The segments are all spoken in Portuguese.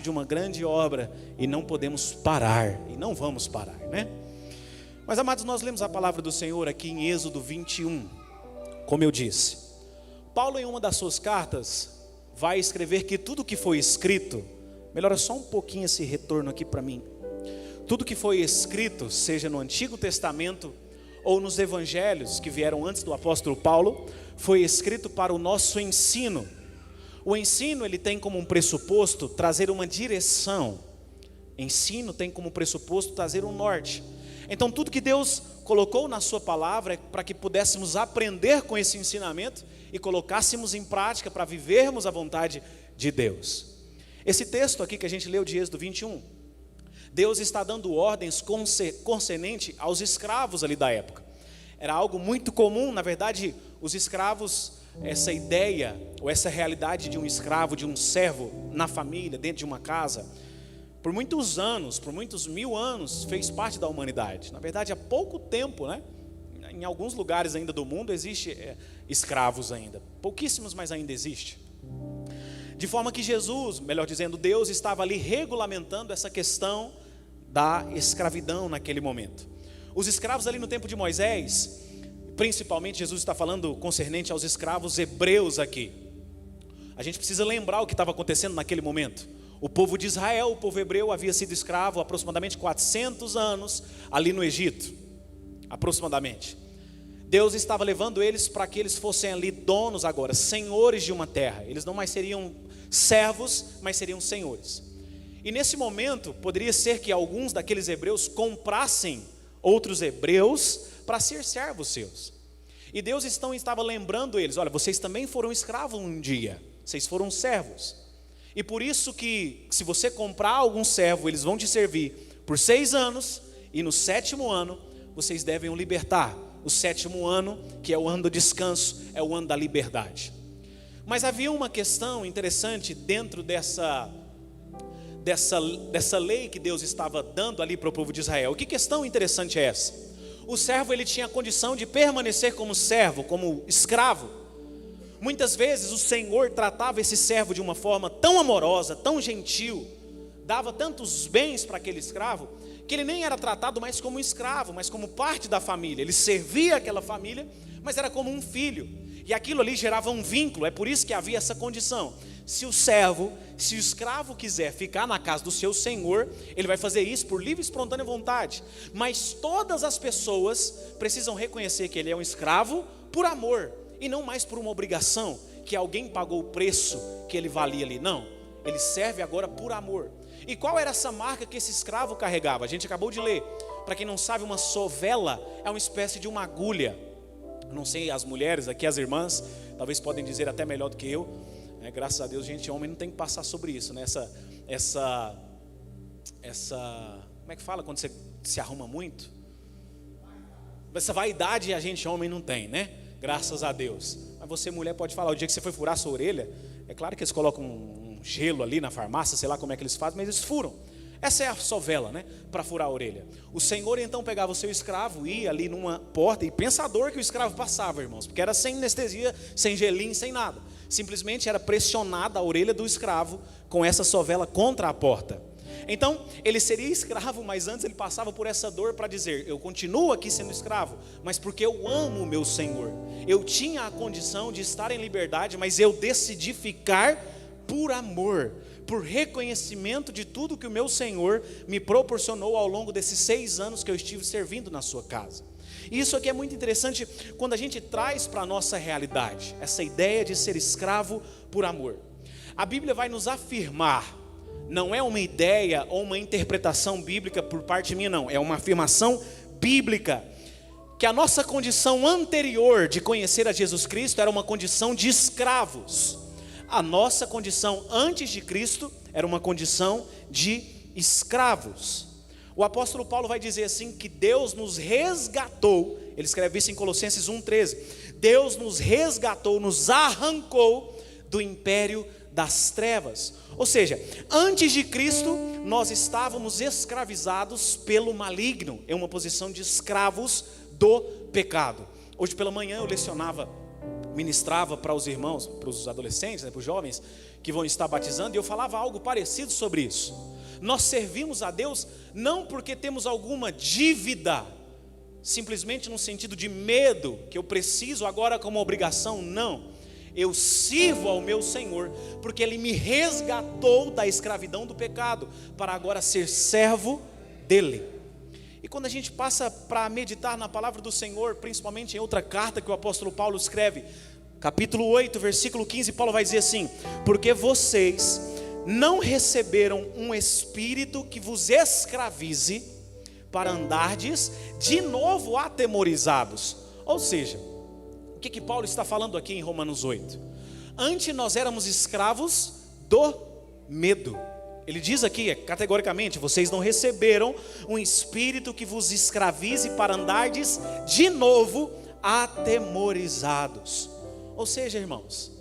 de uma grande obra e não podemos parar, e não vamos parar, né? Mas, amados, nós lemos a palavra do Senhor aqui em Êxodo 21, como eu disse. Paulo, em uma das suas cartas, vai escrever que tudo que foi escrito, melhora só um pouquinho esse retorno aqui para mim. Tudo que foi escrito, seja no Antigo Testamento ou nos Evangelhos que vieram antes do apóstolo Paulo, foi escrito para o nosso ensino. O ensino, ele tem como um pressuposto trazer uma direção. Ensino tem como pressuposto trazer um norte. Então tudo que Deus colocou na sua palavra é para que pudéssemos aprender com esse ensinamento e colocássemos em prática para vivermos a vontade de Deus. Esse texto aqui que a gente leu de Êxodo 21, Deus está dando ordens concernente aos escravos ali da época. Era algo muito comum, na verdade, os escravos, essa ideia ou essa realidade de um escravo, de um servo na família, dentro de uma casa, por muitos anos, por muitos mil anos, fez parte da humanidade. Na verdade, há pouco tempo, né? Em alguns lugares ainda do mundo existe escravos ainda, pouquíssimos, mas ainda existe. De forma que Jesus, melhor dizendo, Deus estava ali regulamentando essa questão da escravidão naquele momento. Os escravos ali no tempo de Moisés, principalmente Jesus está falando concernente aos escravos hebreus aqui. A gente precisa lembrar o que estava acontecendo naquele momento. O povo de Israel, o povo hebreu, havia sido escravo há aproximadamente 400 anos ali no Egito, aproximadamente. Deus estava levando eles para que eles fossem ali donos agora, senhores de uma terra. Eles não mais seriam servos, mas seriam senhores. E nesse momento, poderia ser que alguns daqueles hebreus comprassem outros hebreus para ser servos seus. E Deus estava lembrando eles: olha, vocês também foram escravos um dia, vocês foram servos. E por isso que, se você comprar algum servo, eles vão te servir por 6 anos, e no 7º ano, vocês devem o libertar. O 7º ano, que é o ano do descanso, é o ano da liberdade. Mas havia uma questão interessante dentro dessa lei que Deus estava dando ali para o povo de Israel. Que questão interessante é essa? O servo, ele tinha a condição de permanecer como servo, como escravo. Muitas vezes o Senhor tratava esse servo de uma forma tão amorosa, tão gentil, dava tantos bens para aquele escravo, que ele nem era tratado mais como um escravo, mas como parte da família. Ele servia aquela família, mas era como um filho. E aquilo ali gerava um vínculo. É por isso que havia essa condição. Se o escravo quiser ficar na casa do seu senhor, ele vai fazer isso por livre e espontânea vontade. Mas todas as pessoas precisam reconhecer que ele é um escravo por amor, e não mais por uma obrigação, que alguém pagou o preço que ele valia ali. Não, ele serve agora por amor. E qual era essa marca que esse escravo carregava? A gente acabou de ler. Para quem não sabe, uma sovela é uma espécie de uma agulha. Não sei, as mulheres aqui, as irmãs, talvez podem dizer até melhor do que eu. Graças a Deus, gente, homem não tem que passar sobre isso, né? Essa, como é que fala quando você se arruma muito? Essa vaidade a gente, homem, não tem, né? Graças a Deus. Mas você, mulher, pode falar: o dia que você foi furar a sua orelha, é claro que eles colocam um gelo ali na farmácia, sei lá como é que eles fazem, mas eles furam. Essa é a sovela, né? Para furar a orelha. O Senhor então pegava o seu escravo, ia ali numa porta, e pensa a dor que o escravo passava, irmãos, porque era sem anestesia, sem gelinho, sem nada. Simplesmente era pressionada a orelha do escravo com essa sovela contra a porta. Então, ele seria escravo, mas antes ele passava por essa dor para dizer: eu continuo aqui sendo escravo, mas porque eu amo o meu Senhor. Eu tinha a condição de estar em liberdade, mas eu decidi ficar por amor, por reconhecimento de tudo que o meu Senhor me proporcionou ao longo desses 6 anos que eu estive servindo na sua casa. E isso aqui é muito interessante quando a gente traz para a nossa realidade essa ideia de ser escravo por amor. A Bíblia vai nos afirmar, não é uma ideia ou uma interpretação bíblica por parte minha, não, é uma afirmação bíblica, que a nossa condição anterior de conhecer a Jesus Cristo era uma condição de escravos. A nossa condição antes de Cristo era uma condição de escravos. O apóstolo Paulo vai dizer assim que Deus nos resgatou. Ele escreve isso em Colossenses 1,13. Deus nos resgatou, nos arrancou do império das trevas. Ou seja, antes de Cristo nós estávamos escravizados pelo maligno, em uma posição de escravos do pecado. Hoje pela manhã eu lecionava ministrava para os irmãos, para os adolescentes, para os jovens que vão estar batizando, e eu falava algo parecido sobre isso. Nós servimos a Deus não porque temos alguma dívida, simplesmente no sentido de medo, que eu preciso agora como obrigação, não. Eu sirvo ao meu Senhor porque Ele me resgatou da escravidão do pecado, para agora ser servo dEle. E quando a gente passa para meditar na palavra do Senhor, principalmente em outra carta que o apóstolo Paulo escreve, capítulo 8, versículo 15, Paulo vai dizer assim: porque vocês não receberam um espírito que vos escravize para andardes de novo atemorizados. Ou seja, o que Paulo está falando aqui em Romanos 8? Antes nós éramos escravos do medo. Ele diz aqui, categoricamente, vocês não receberam um espírito que vos escravize para andardes de novo atemorizados. Ou seja, irmãos,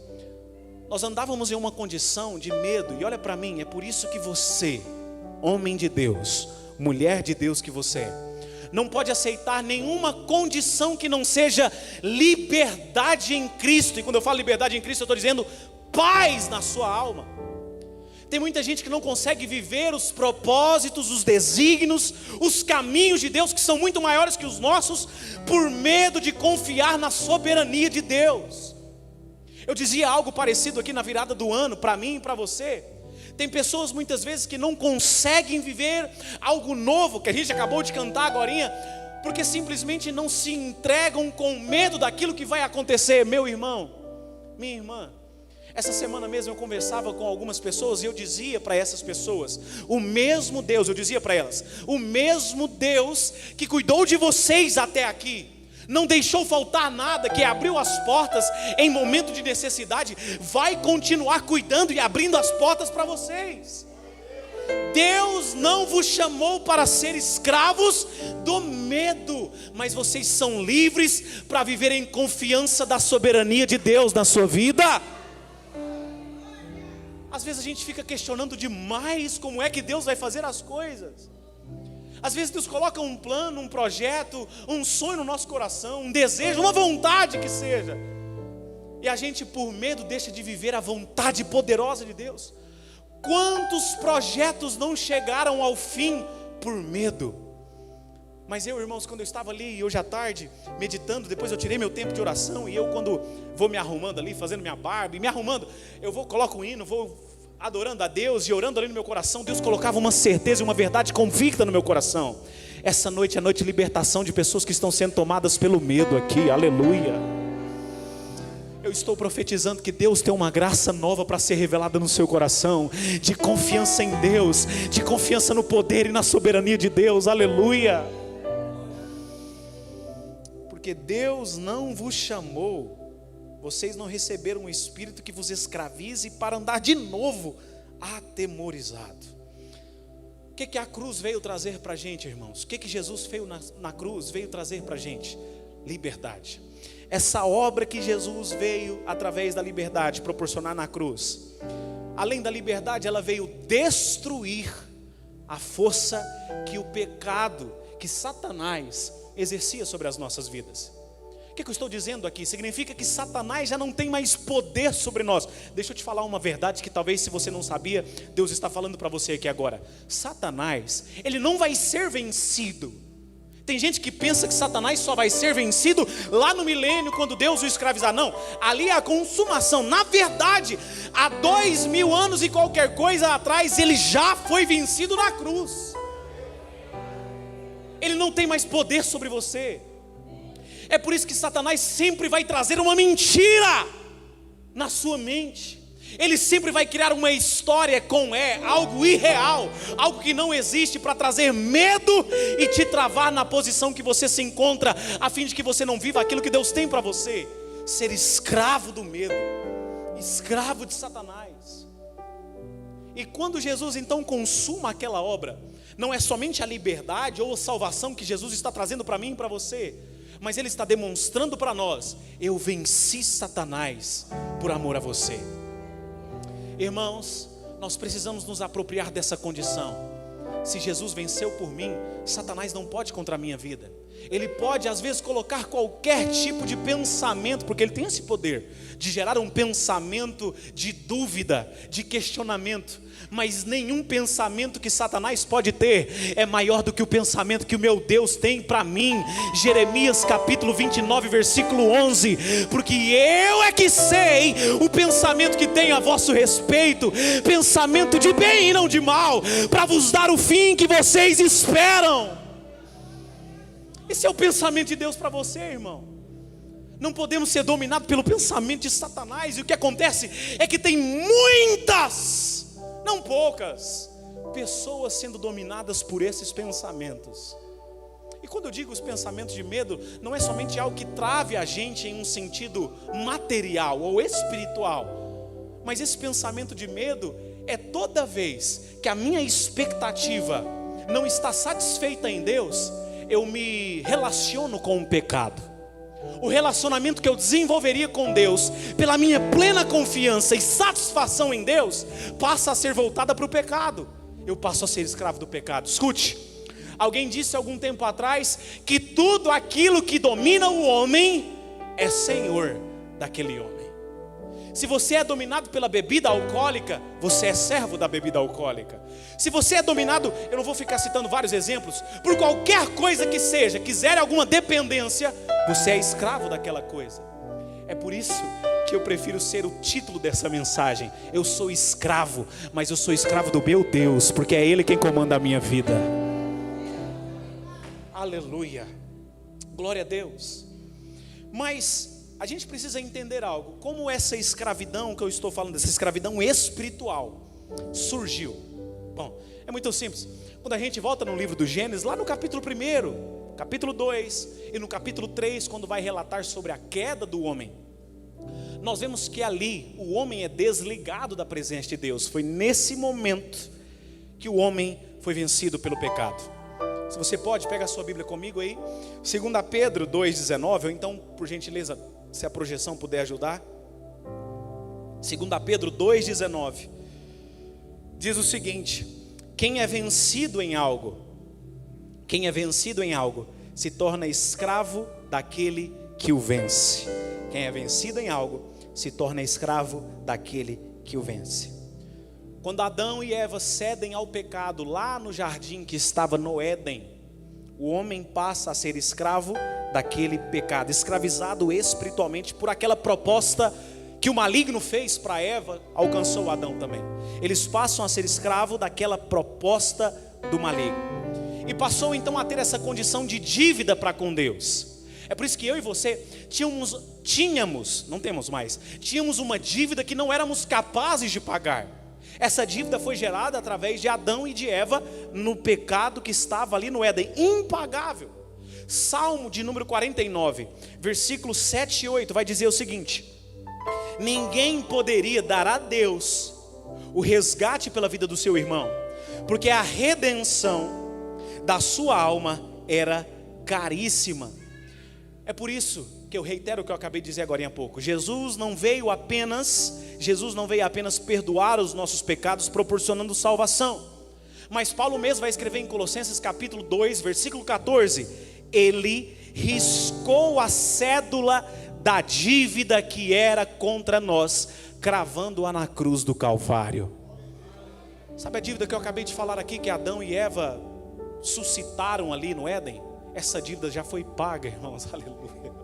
nós andávamos em uma condição de medo, e olha para mim, é por isso que você, homem de Deus, mulher de Deus que você é, não pode aceitar nenhuma condição que não seja liberdade em Cristo. E quando eu falo liberdade em Cristo, eu estou dizendo paz na sua alma. Tem muita gente que não consegue viver os propósitos, os desígnios, os caminhos de Deus, que são muito maiores que os nossos, por medo de confiar na soberania de Deus. Eu dizia algo parecido aqui na virada do ano, para mim e para você. Tem pessoas muitas vezes que não conseguem viver algo novo, que a gente acabou de cantar agorinha, porque simplesmente não se entregam com medo daquilo que vai acontecer. Meu irmão, minha irmã, essa semana mesmo eu conversava com algumas pessoas e eu dizia para essas pessoas, o mesmo Deus, eu dizia para elas, o mesmo Deus que cuidou de vocês até aqui, não deixou faltar nada, que abriu as portas em momento de necessidade, vai continuar cuidando e abrindo as portas para vocês. Deus não vos chamou para ser escravos do medo, mas vocês são livres para viver em confiança da soberania de Deus na sua vida. Às vezes a gente fica questionando demais como é que Deus vai fazer as coisas. Às vezes Deus coloca um plano, um projeto, um sonho no nosso coração, um desejo, uma vontade que seja, e a gente por medo deixa de viver a vontade poderosa de Deus. Quantos projetos não chegaram ao fim por medo? Mas eu, irmãos, quando eu estava ali hoje à tarde meditando, depois eu tirei meu tempo de oração, e eu quando vou me arrumando ali, fazendo minha barba e me arrumando, eu coloco um hino, vou adorando a Deus e orando ali no meu coração. Deus colocava uma certeza e uma verdade convicta no meu coração. Essa noite é a noite de libertação de pessoas que estão sendo tomadas pelo medo aqui, aleluia. Eu estou profetizando que Deus tem uma graça nova para ser revelada no seu coração, de confiança em Deus, de confiança no poder e na soberania de Deus, aleluia. Porque Deus não vos chamou, vocês não receberam um espírito que vos escravize para andar de novo atemorizado. O que a cruz veio trazer para a gente, irmãos? O que Jesus fez na cruz veio trazer para a gente? Liberdade. Essa obra que Jesus veio através da liberdade proporcionar na cruz, além da liberdade, ela veio destruir a força que o pecado, que Satanás exercia sobre as nossas vidas. O que eu estou dizendo aqui? Significa que Satanás já não tem mais poder sobre nós. Deixa eu te falar uma verdade que talvez, se você não sabia, Deus está falando para você aqui agora. Satanás, ele não vai ser vencido. Tem gente que pensa que Satanás só vai ser vencido lá no milênio, quando Deus o escravizar. Não, ali é a consumação. Na verdade, há 2000 anos e qualquer coisa atrás, ele já foi vencido na cruz. Ele não tem mais poder sobre você. É por isso que Satanás sempre vai trazer uma mentira na sua mente. Ele sempre vai criar uma história algo irreal, algo que não existe, para trazer medo e te travar na posição que você se encontra, a fim de que você não viva aquilo que Deus tem para você. Ser escravo do medo, escravo de Satanás. E quando Jesus então consuma aquela obra, não é somente a liberdade ou a salvação que Jesus está trazendo para mim e para você, mas Ele está demonstrando para nós: eu venci Satanás por amor a você. Irmãos, nós precisamos nos apropriar dessa condição. Se Jesus venceu por mim, Satanás não pode contra a minha vida. Ele pode às vezes colocar qualquer tipo de pensamento, porque ele tem esse poder de gerar um pensamento de dúvida, de questionamento. Mas nenhum pensamento que Satanás pode ter é maior do que o pensamento que o meu Deus tem para mim. Jeremias capítulo 29 versículo 11: porque eu é que sei o pensamento que tenho a vosso respeito, pensamento de bem e não de mal, para vos dar o fim que vocês esperam. Esse é o pensamento de Deus para você, irmão. Não podemos ser dominados pelo pensamento de Satanás. E o que acontece é que tem muitas, não poucas, pessoas sendo dominadas por esses pensamentos. E quando eu digo os pensamentos de medo, não é somente algo que trave a gente em um sentido material ou espiritual, mas esse pensamento de medo é toda vez que a minha expectativa não está satisfeita em Deus, eu me relaciono com o pecado. O relacionamento que eu desenvolveria com Deus, pela minha plena confiança e satisfação em Deus, passa a ser voltada para o pecado. Eu passo a ser escravo do pecado. Escute, alguém disse algum tempo atrás que tudo aquilo que domina o homem é senhor daquele homem. Se você é dominado pela bebida alcoólica, você é servo da bebida alcoólica. Se você é dominado, eu não vou ficar citando vários exemplos, por qualquer coisa que seja, quiser alguma dependência, você é escravo daquela coisa. É por isso que eu prefiro ser o título dessa mensagem: eu sou escravo, mas eu sou escravo do meu Deus, porque é Ele quem comanda a minha vida. Aleluia, glória a Deus. Mas a gente precisa entender algo: como essa escravidão que eu estou falando, essa escravidão espiritual, surgiu. Bom, é muito simples. Quando a gente volta no livro do Gênesis, lá no capítulo 1, capítulo 2 e no capítulo 3, quando vai relatar sobre a queda do homem, nós vemos que ali o homem é desligado da presença de Deus. Foi nesse momento que o homem foi vencido pelo pecado. Se você pode, pega a sua Bíblia comigo aí, 2 Pedro 2,19, ou então, por gentileza, se a projeção puder ajudar. 2 Pedro 2,19 diz o seguinte: quem é vencido em algo, se torna escravo daquele que o vence. Quem é vencido em algo, se torna escravo daquele que o vence. Quando Adão e Eva cedem ao pecado lá no jardim que estava no Éden, o homem passa a ser escravo daquele pecado, escravizado espiritualmente por aquela proposta que o maligno fez para Eva, alcançou Adão também. Eles passam a ser escravo daquela proposta do maligno, e passou então a ter essa condição de dívida para com Deus. É por isso que eu e você tínhamos, não temos mais, tínhamos uma dívida que não éramos capazes de pagar. Essa dívida foi gerada através de Adão e de Eva no pecado que estava ali no Éden, impagável. Salmo de número 49, versículos 7 e 8 vai dizer o seguinte: ninguém poderia dar a Deus o resgate pela vida do seu irmão, porque a redenção da sua alma era caríssima. É por isso que eu reitero o que eu acabei de dizer agora há pouco. Jesus não veio apenas perdoar os nossos pecados, proporcionando salvação. Mas Paulo mesmo vai escrever em Colossenses capítulo 2, versículo 14: ele riscou a cédula da dívida que era contra nós, cravando-a na cruz do Calvário. Sabe a dívida que eu acabei de falar aqui, que Adão e Eva suscitaram ali no Éden? Essa dívida já foi paga, irmãos, aleluia.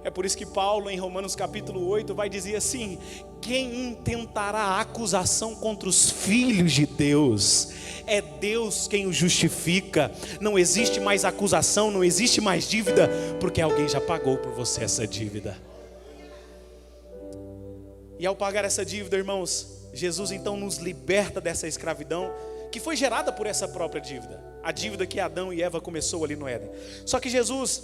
É por isso que Paulo em Romanos capítulo 8 vai dizer assim: quem intentará acusação contra os filhos de Deus? É Deus quem os justifica. Não existe mais acusação, não existe mais dívida, porque alguém já pagou por você essa dívida. E ao pagar essa dívida, irmãos, Jesus então nos liberta dessa escravidão que foi gerada por essa própria dívida, a dívida que Adão e Eva começou ali no Éden. Só que Jesus,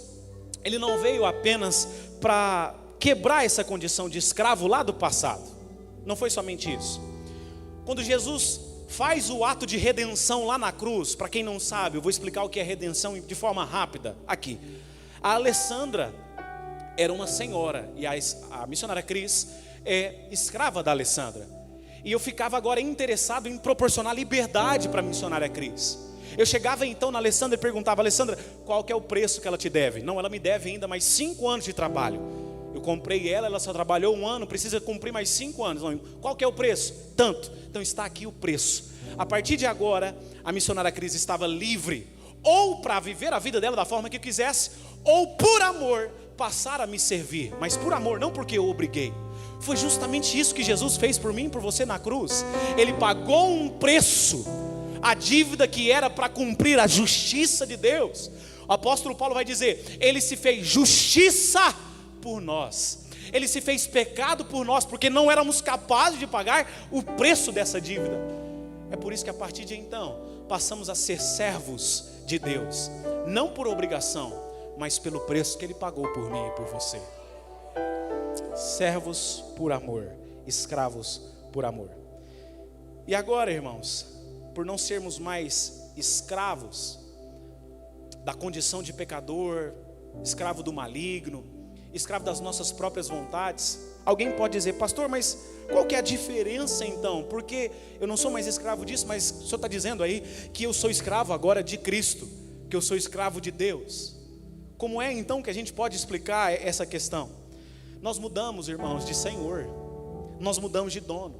ele não veio apenas para quebrar essa condição de escravo lá do passado. Não foi somente isso. Quando Jesus faz o ato de redenção lá na cruz, para quem não sabe, eu vou explicar o que é redenção de forma rápida aqui. A Alessandra era uma senhora, e a missionária Cris é escrava da Alessandra. E eu ficava agora interessado em proporcionar liberdade para a missionária Cris. Eu chegava então na Alessandra e perguntava: Alessandra, qual que é o preço que ela te deve? Não, ela me deve ainda mais 5 anos de trabalho. Eu comprei ela só trabalhou 1 ano, precisa cumprir mais 5 anos. Não, qual que é o preço? Tanto. Então está aqui o preço. A partir de agora, a missionária Cris estava livre, ou para viver a vida dela da forma que quisesse, ou por amor, passar a me servir. Mas por amor, não porque eu obriguei. Foi justamente isso que Jesus fez por mim e por você na cruz. Ele pagou um preço, a dívida que era para cumprir a justiça de Deus. O apóstolo Paulo vai dizer: Ele se fez justiça por nós. Ele se fez pecado por nós, porque não éramos capazes de pagar o preço dessa dívida. É por isso que a partir de então, passamos a ser servos de Deus. Não por obrigação, mas pelo preço que Ele pagou por mim e por você. Servos por amor, escravos por amor. E agora, irmãos, por não sermos mais escravos da condição de pecador, escravo do maligno, escravo das nossas próprias vontades, alguém pode dizer: pastor, mas qual que é a diferença então? Porque eu não sou mais escravo disso, mas o senhor está dizendo aí que eu sou escravo agora de Cristo, que eu sou escravo de Deus. Como é então que a gente pode explicar essa questão? Nós mudamos, irmãos, de senhor, nós mudamos de dono.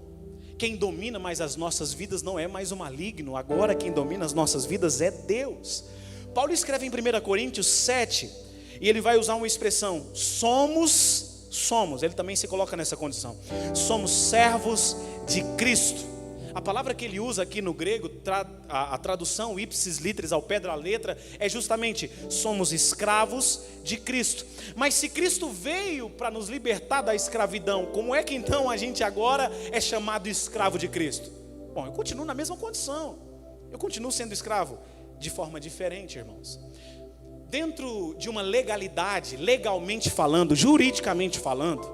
Quem domina mais as nossas vidas não é mais o maligno, agora quem domina as nossas vidas é Deus. Paulo escreve em 1 Coríntios 7, e ele vai usar uma expressão: somos, ele também se coloca nessa condição, somos servos de Cristo. A palavra que ele usa aqui no grego, a tradução ipsis literis, ao pé da letra, é justamente: somos escravos de Cristo. Mas se Cristo veio para nos libertar da escravidão, como é que então a gente agora é chamado escravo de Cristo? Bom, eu continuo na mesma condição, eu continuo sendo escravo, de forma diferente, irmãos. Dentro de uma legalidade, legalmente falando, juridicamente falando,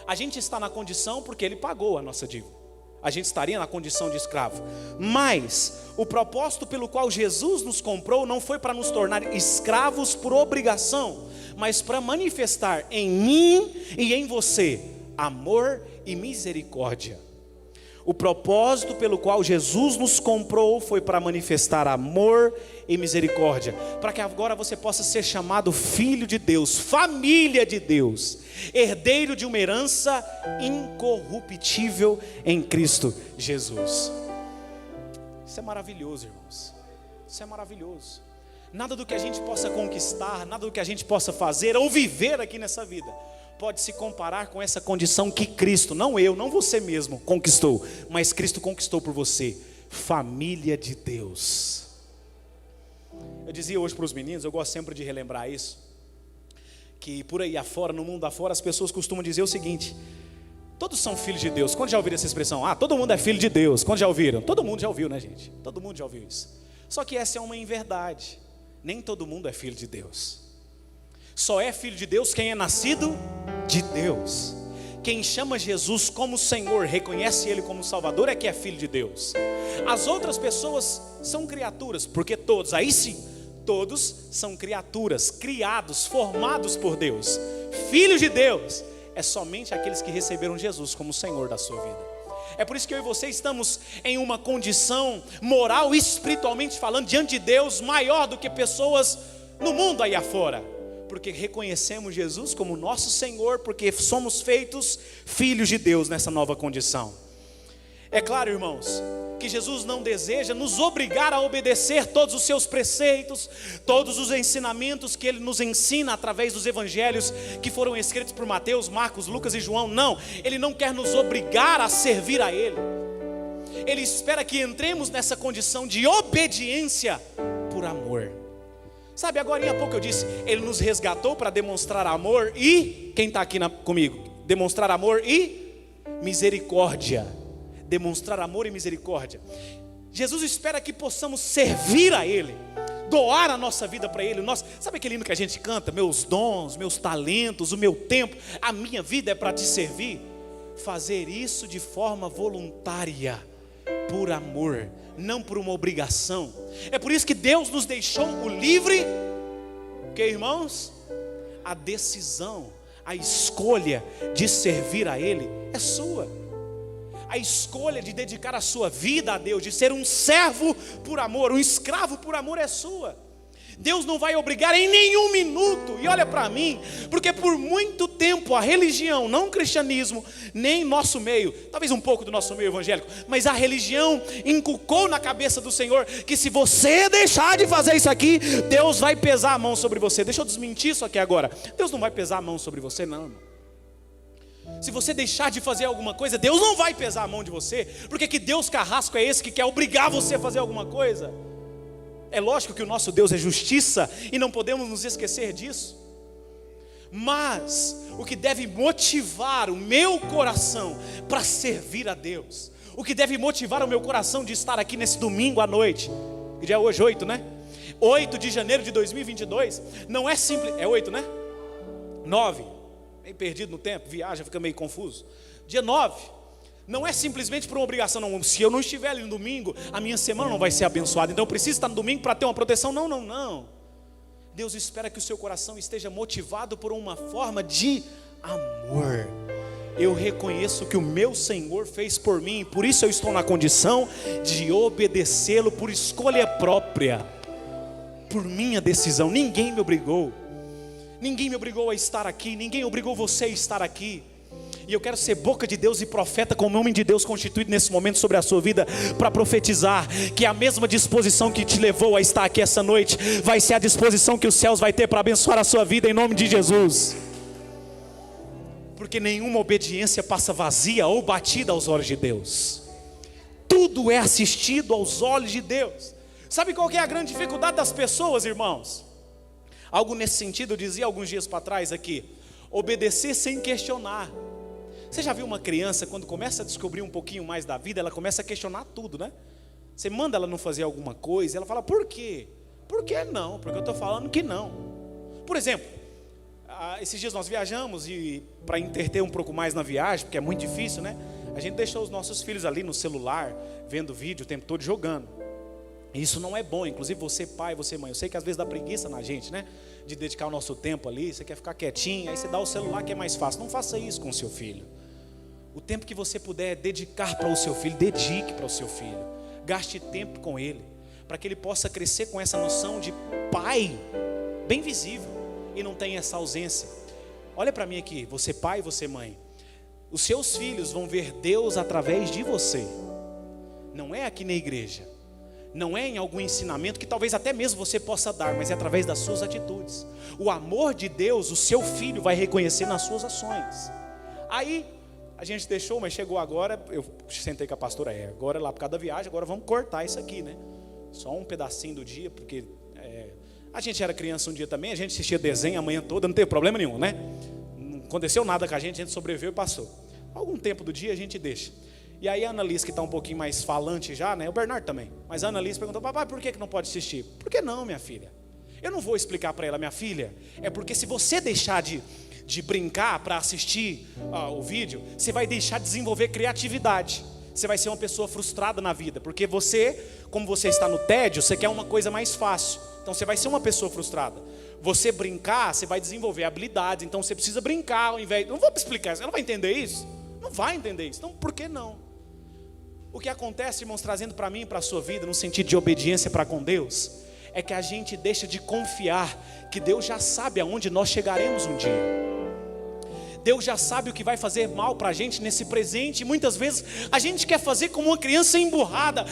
a gente está na condição porque Ele pagou a nossa dívida. A gente estaria na condição de escravo. Mas o propósito pelo qual Jesus nos comprou não foi para nos tornar escravos por obrigação, mas para manifestar em mim e em você amor e misericórdia. O propósito pelo qual Jesus nos comprou foi para manifestar amor e misericórdia, para que agora você possa ser chamado filho de Deus, família de Deus, herdeiro de uma herança incorruptível em Cristo Jesus. Isso é maravilhoso, irmãos. Isso é maravilhoso. Nada do que a gente possa conquistar, nada do que a gente possa fazer ou viver aqui nessa vida pode se comparar com essa condição que Cristo, não eu, não você mesmo, conquistou, mas Cristo conquistou por você, família de Deus. Eu dizia hoje para os meninos, eu gosto sempre de relembrar isso, que por aí afora, no mundo afora, as pessoas costumam dizer o seguinte: todos são filhos de Deus. Quando já ouviram essa expressão? Ah, todo mundo é filho de Deus. Quando já ouviram? Todo mundo já ouviu, né, gente? Todo mundo já ouviu isso. Só que essa é uma inverdade. Nem todo mundo é filho de Deus. Só é filho de Deus quem é nascido de Deus. Quem chama Jesus como Senhor, reconhece Ele como Salvador, é que é filho de Deus. As outras pessoas são criaturas, porque todos, aí sim, todos são criaturas, criados, formados por Deus. Filhos de Deus é somente aqueles que receberam Jesus como Senhor da sua vida. É por isso que eu e você estamos em uma condição moral e espiritualmente falando diante de Deus maior do que pessoas no mundo aí afora, porque reconhecemos Jesus como nosso Senhor, porque somos feitos filhos de Deus nessa nova condição. É claro, irmãos, que Jesus não deseja nos obrigar a obedecer todos os seus preceitos, todos os ensinamentos que Ele nos ensina através dos evangelhos que foram escritos por Mateus, Marcos, Lucas e João. Não, Ele não quer nos obrigar a servir a Ele. Ele espera que entremos nessa condição de obediência por amor. Sabe, agora há pouco eu disse, Ele nos resgatou para demonstrar amor e, quem está aqui comigo? Demonstrar amor e misericórdia. Demonstrar amor e misericórdia. Jesus espera que possamos servir a Ele, doar a nossa vida para Ele. Sabe aquele hino que a gente canta? Meus dons, meus talentos, o meu tempo, a minha vida é para te servir. Fazer isso de forma voluntária, por amor, não por uma obrigação. É por isso que Deus nos deixou o livre, que, irmãos, a decisão, a escolha de servir a Ele é sua. a escolha de dedicar a sua vida a Deus, de ser um servo por amor, um escravo por amor é sua. Deus não vai obrigar em nenhum minuto. E olha para mim, porque por muito tempo a religião, não o cristianismo, nem nosso meio, talvez um pouco do nosso meio evangélico, mas a religião inculcou na cabeça do Senhor que se você deixar de fazer isso aqui, Deus vai pesar a mão sobre você. Deixa eu desmentir isso aqui agora. Deus não vai pesar a mão sobre você, não, irmão. Se você deixar de fazer alguma coisa, Deus não vai pesar a mão de você. Porque que Deus carrasco é esse que quer obrigar você a fazer alguma coisa? É lógico que o nosso Deus é justiça e não podemos nos esquecer disso. Mas o que deve motivar o meu coração para servir a Deus, o que deve motivar o meu coração de estar aqui nesse domingo à noite, que dia é hoje? 8, né? 8 de janeiro de 2022, não é simples, é 8, né? 9, meio perdido no tempo, viaja, fica meio confuso. Dia 9, não é simplesmente por uma obrigação, não. Se eu não estiver ali no domingo, a minha semana não vai ser abençoada, então eu preciso estar no domingo para ter uma proteção. Não. Deus espera que o seu coração esteja motivado por uma forma de amor. Eu reconheço que o meu Senhor fez por mim, por isso eu estou na condição de obedecê-lo por escolha própria, por minha decisão. Ninguém me obrigou a estar aqui, ninguém obrigou você a estar aqui. E eu quero ser boca de Deus e profeta com o nome de Deus constituído nesse momento sobre a sua vida, para profetizar que a mesma disposição que te levou a estar aqui essa noite vai ser a disposição que os céus vai ter para abençoar a sua vida em nome de Jesus. Porque nenhuma obediência passa vazia ou batida aos olhos de Deus. Tudo é assistido aos olhos de Deus. Sabe qual que é a grande dificuldade das pessoas, irmãos? Algo nesse sentido eu dizia alguns dias para trás aqui: obedecer sem questionar. Você já viu uma criança, quando começa a descobrir um pouquinho mais da vida, ela começa a questionar tudo, né? Você manda ela não fazer alguma coisa, ela fala, por quê? Por que não? Porque eu estou falando que não. Por exemplo, esses dias nós viajamos, e para entreter um pouco mais na viagem, porque é muito difícil, né? A gente deixou os nossos filhos ali no celular, vendo vídeo o tempo todo, jogando. E isso não é bom, inclusive você pai, você mãe, eu sei que às vezes dá preguiça na gente, né? De dedicar o nosso tempo ali, você quer ficar quietinho, aí você dá o celular que é mais fácil. Não faça isso com o seu filho. O tempo que você puder dedicar para o seu filho, dedique para o seu filho. Gaste tempo com ele, para que ele possa crescer com essa noção de pai, bem visível, e não tenha essa ausência. Olha para mim aqui, você pai, você mãe. Os seus filhos vão ver Deus através de você. Não é aqui na igreja, não é em algum ensinamento que talvez até mesmo você possa dar, mas é através das suas atitudes. O amor de Deus, o seu filho vai reconhecer nas suas ações. Aí a gente deixou, mas chegou agora, eu sentei com a pastora, agora lá por causa da viagem, agora vamos cortar isso aqui, né? Só um pedacinho do dia, porque a gente era criança um dia também, a gente assistia desenho a manhã toda, não teve problema nenhum, né? Não aconteceu nada com a gente sobreviveu e passou. Algum tempo do dia a gente deixa. E aí a Annalise, que está um pouquinho mais falante já, né? O Bernardo também. Mas a Annalise perguntou, papai, por que não pode assistir? Por que não, minha filha? Eu não vou explicar para ela, minha filha, é porque se você deixar de brincar para assistir o vídeo, você vai deixar de desenvolver criatividade. Você vai ser uma pessoa frustrada na vida, porque você, como você está no tédio, você quer uma coisa mais fácil. Então você vai ser uma pessoa frustrada. Você brincar, você vai desenvolver habilidades. Então você precisa brincar ao invés... Não vou explicar, você não vai entender isso? Não vai entender isso, então por que não? O que acontece, irmãos, trazendo para mim e para a sua vida, no sentido de obediência para com Deus, é que a gente deixa de confiar que Deus já sabe aonde nós chegaremos um dia. Deus já sabe o que vai fazer mal para a gente nesse presente. E muitas vezes a gente quer fazer como uma criança emburrada.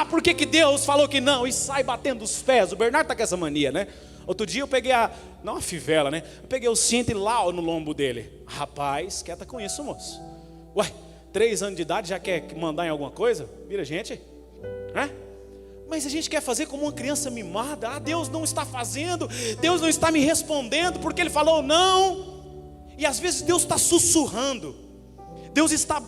Por que Deus falou que não? E sai batendo os pés. O Bernardo está com essa mania, né? Outro dia eu peguei não a fivela, né? Eu peguei o cinto e lá no lombo dele. Rapaz, quieta com isso, moço. Ué, 3 anos de idade já quer mandar em alguma coisa? Vira gente, né? Mas a gente quer fazer como uma criança mimada. Deus não está fazendo, Deus não está me respondendo porque Ele falou não. E às vezes Deus está sussurrando, Deus está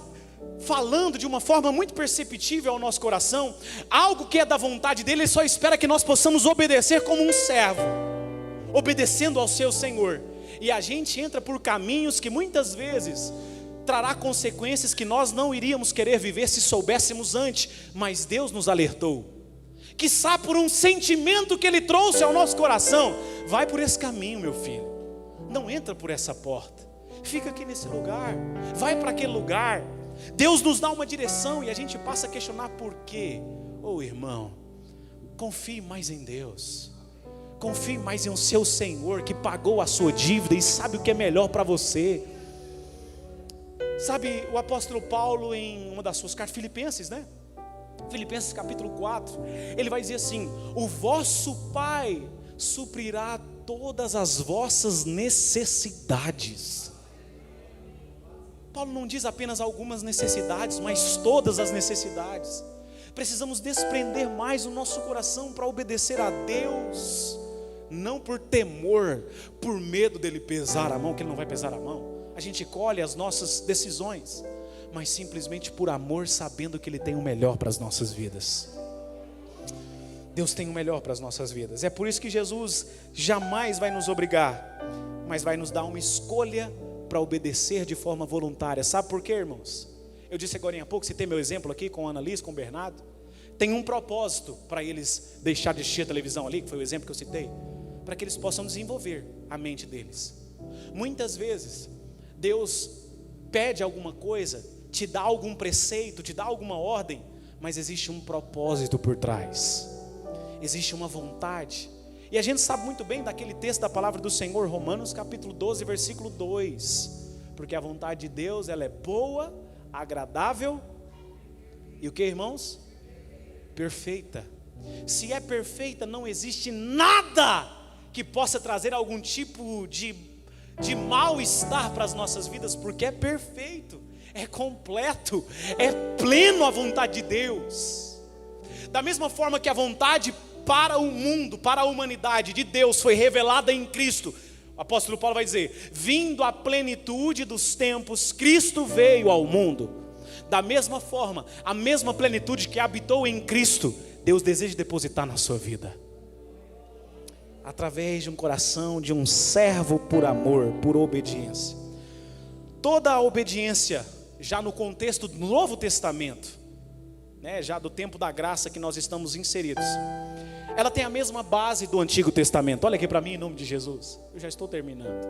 falando de uma forma muito perceptível ao nosso coração, algo que é da vontade dEle. Ele só espera que nós possamos obedecer como um servo, obedecendo ao seu Senhor. E a gente entra por caminhos que muitas vezes trará consequências que nós não iríamos querer viver se soubéssemos antes, mas Deus nos alertou. Quiçá por um sentimento que Ele trouxe ao nosso coração, vai por esse caminho, meu filho. Não entra por essa porta, fica aqui nesse lugar, vai para aquele lugar. Deus nos dá uma direção e a gente passa a questionar por quê. Irmão, confie mais em Deus. Confie mais em o seu Senhor, que pagou a sua dívida e sabe o que é melhor para você. Sabe, o apóstolo Paulo, em uma das suas cartas, Filipenses, né? Filipenses capítulo 4, ele vai dizer assim: o vosso Pai suprirá todas as vossas necessidades. Paulo não diz apenas algumas necessidades, mas todas as necessidades. Precisamos desprender mais o nosso coração para obedecer a Deus, não por temor, por medo dele pesar a mão, que ele não vai pesar a mão. A gente colhe as nossas decisões, mas simplesmente por amor, sabendo que ele tem o melhor para as nossas vidas. Deus tem o melhor para as nossas vidas. É por isso que Jesus jamais vai nos obrigar, mas vai nos dar uma escolha para obedecer de forma voluntária. Sabe por quê, irmãos? Eu disse agora há pouco, citei meu exemplo aqui com a Ana Liz, com o Bernardo. Tem um propósito para eles deixar de assistir a televisão ali, que foi o exemplo que eu citei, para que eles possam desenvolver a mente deles. Muitas vezes Deus pede alguma coisa, te dá algum preceito, te dá alguma ordem, mas existe um propósito por trás, existe uma vontade. E a gente sabe muito bem daquele texto da palavra do Senhor, Romanos capítulo 12, versículo 2, porque a vontade de Deus, ela é boa, agradável e o que, irmãos? Perfeita. Se é perfeita, não existe nada que possa trazer algum tipo de mal-estar para as nossas vidas, porque é perfeito, é completo, é pleno a vontade de Deus. Da mesma forma que a vontade para o mundo, para a humanidade de Deus foi revelada em Cristo, o apóstolo Paulo vai dizer: vindo a plenitude dos tempos, Cristo veio ao mundo. Da mesma forma, a mesma plenitude que habitou em Cristo, Deus deseja depositar na sua vida, através de um coração de um servo por amor, por obediência. Toda a obediência, já no contexto do Novo Testamento, né, já do tempo da graça que nós estamos inseridos, ela tem a mesma base do Antigo Testamento. Olha aqui para mim em nome de Jesus, eu já estou terminando.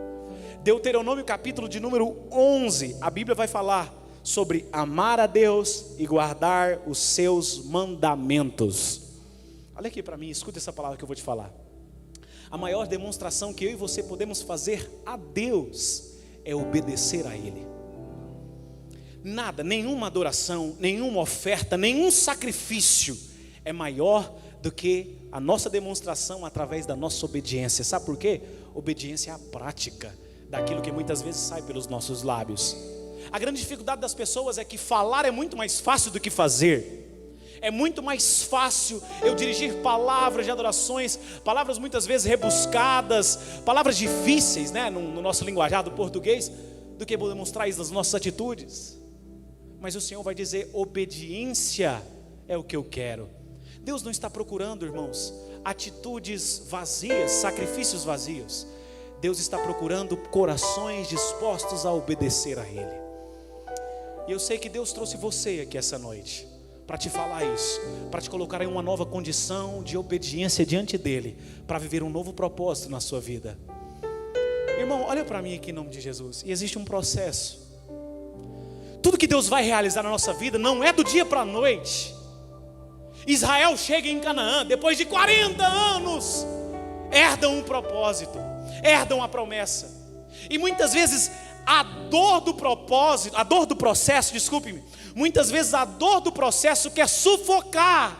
Deuteronômio capítulo de número 11, a Bíblia vai falar sobre amar a Deus e guardar os seus mandamentos. Olha aqui para mim, escuta essa palavra que eu vou te falar. A maior demonstração que eu e você podemos fazer a Deus é obedecer a Ele. Nada, nenhuma adoração, nenhuma oferta, nenhum sacrifício é maior do que a nossa demonstração através da nossa obediência. Sabe por quê? Obediência é a prática daquilo que muitas vezes sai pelos nossos lábios. A grande dificuldade das pessoas é que falar é muito mais fácil do que fazer. É muito mais fácil eu dirigir palavras de adorações, palavras muitas vezes rebuscadas, palavras difíceis, né, no nosso linguajar do português, do que demonstrar isso nas nossas atitudes. Mas o Senhor vai dizer: obediência é o que eu quero. Deus não está procurando, irmãos, atitudes vazias, sacrifícios vazios. Deus está procurando corações dispostos a obedecer a Ele. E eu sei que Deus trouxe você aqui essa noite para te falar isso, para te colocar em uma nova condição de obediência diante dEle, para viver um novo propósito na sua vida. Irmão, olha para mim aqui em nome de Jesus. E existe um processo. Tudo que Deus vai realizar na nossa vida não é do dia para a noite. Israel chega em Canaã, depois de 40 anos, herdam um propósito, herdam a promessa. E muitas vezes a dor do propósito, a dor do processo, desculpe-me, muitas vezes a dor do processo quer sufocar